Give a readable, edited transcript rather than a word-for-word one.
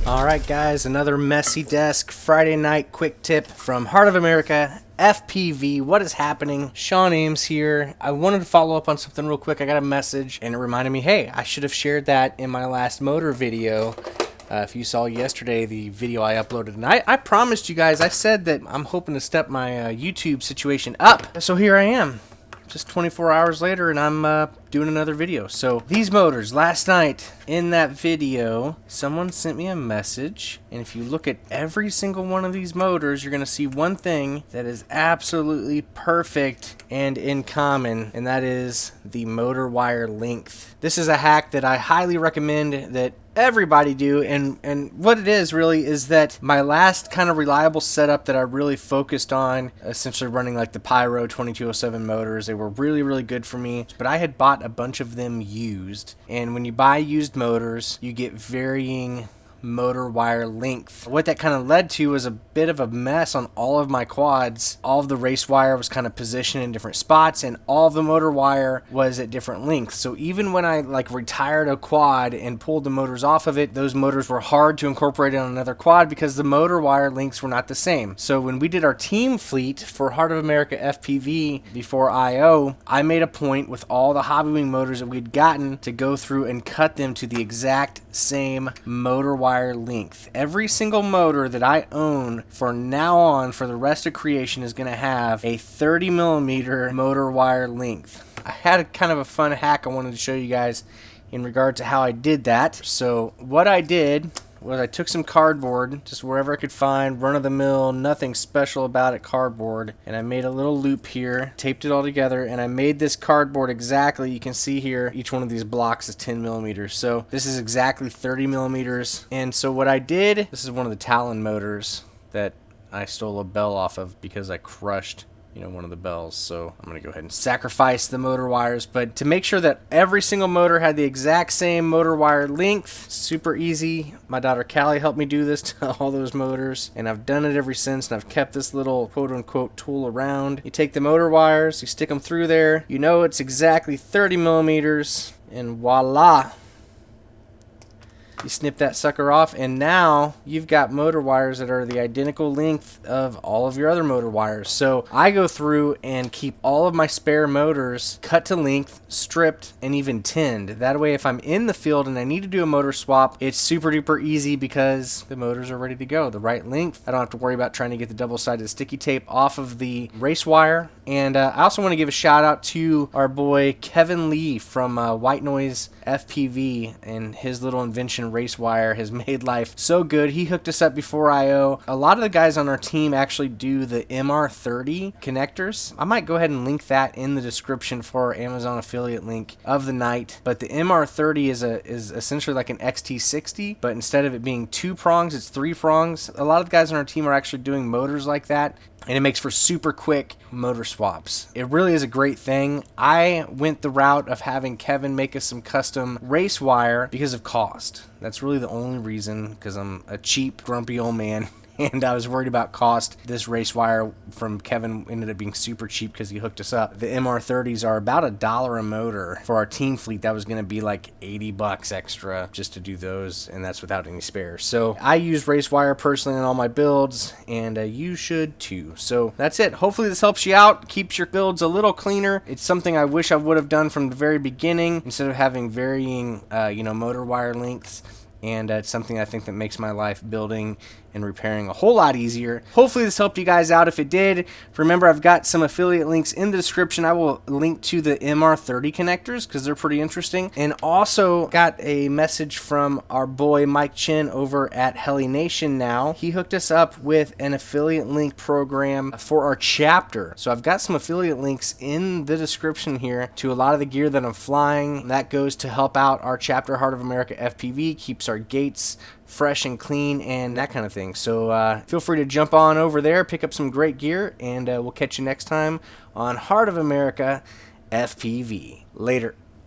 Alright guys, another messy desk Friday night quick tip from Heart of America FPV. What is happening? Sean Ames here. I wanted to follow up on something real quick. I got a message and it reminded me, hey, I should have shared that in my last motor video. If you saw yesterday the video I uploaded, and I promised you guys, I said that I'm hoping to step my YouTube situation up. So here I am, just 24 hours later, and I'm doing another video. So these motors, last night in that video, someone sent me a message, and if you look at every single one of these motors, you're going to see one thing that is absolutely perfect and in common, and that is the motor wire length. This is a hack that I highly recommend that everybody do, and what it is really is that my last kind of reliable setup that I really focused on, essentially running like the Pyro 2207 motors, they were really good for me, but I had bought a bunch of them used, and when you buy used motors you get varying motor wire length. What that kind of led to was a bit of a mess on all of my quads. All of the race wire was kind of positioned in different spots, and all of the motor wire was at different lengths. So even when I like retired a quad and pulled the motors off of it, those motors were hard to incorporate on another quad because the motor wire lengths were not the same. So when we did our team fleet for Heart of America FPV before IO, I made a point with all the Hobbywing motors that we'd gotten to go through and cut them to the exact same motor wire length. Every single motor that I own for now on for the rest of creation is going to have a 30mm motor wire length. I had a kind of a fun hack I wanted to show you guys in regard to how I did that. So what I did was I took some cardboard, just wherever I could find, run-of-the-mill, nothing special about it, cardboard, and I made a little loop here, taped it all together, and I made this cardboard exactly, you can see here, each one of these blocks is 10mm, so this is exactly 30mm, and so what I did, this is one of the Talon motors that I stole a bell off of because I crushed one of the bells, so I'm gonna go ahead and sacrifice the motor wires. But to make sure that every single motor had the exact same motor wire length, super easy. My daughter Callie helped me do this to all those motors, and I've done it ever since, and I've kept this little quote-unquote tool around. You take the motor wires, you stick them through there, you know it's exactly 30mm, and voila, you snip that sucker off, and now you've got motor wires that are the identical length of all of your other motor wires. So I go through and keep all of my spare motors cut to length, stripped, and even tinned. That way if I'm in the field and I need to do a motor swap, it's super duper easy because the motors are ready to go, the right length. I don't have to worry about trying to get the double-sided sticky tape off of the race wire. And I also want to give a shout out to our boy Kevin Lee from White Noise FPV, and his little invention race wire has made life so good. He hooked us up before IO. A lot of the guys on our team actually do the MR30 connectors. I might go ahead and link that in the description for our Amazon affiliate link of the night. But the MR30 is essentially like an XT60, but instead of it being 2 prongs, it's 3 prongs. A lot of the guys on our team are actually doing motors like that, and it makes for super quick motor swaps. It really is a great thing. I went the route of having Kevin make us some custom race wire because of cost. That's really the only reason, because I'm a cheap, grumpy old man. And I was worried about cost. This race wire from Kevin ended up being super cheap because he hooked us up. The MR30s are about $1 a motor. For our team fleet, that was going to be like $80 extra just to do those, and that's without any spares. So I use race wire personally in all my builds, and you should too. So that's it. Hopefully this helps you out, keeps your builds a little cleaner. It's something I wish I would have done from the very beginning instead of having varying, motor wire lengths. And it's something I think that makes my life building and repairing a whole lot easier. Hopefully this helped you guys out. If it did, remember I've got some affiliate links in the description. I will link to the MR30 connectors because they're pretty interesting. And also got a message from our boy Mike Chin over at Heli Nation now. He hooked us up with an affiliate link program for our chapter. So I've got some affiliate links in the description here to a lot of the gear that I'm flying. That goes to help out our chapter Heart of America FPV, keeps our gates fresh and clean and that kind of thing. So feel free to jump on over there, pick up some great gear, and we'll catch you next time on Heart of America FPV. Later.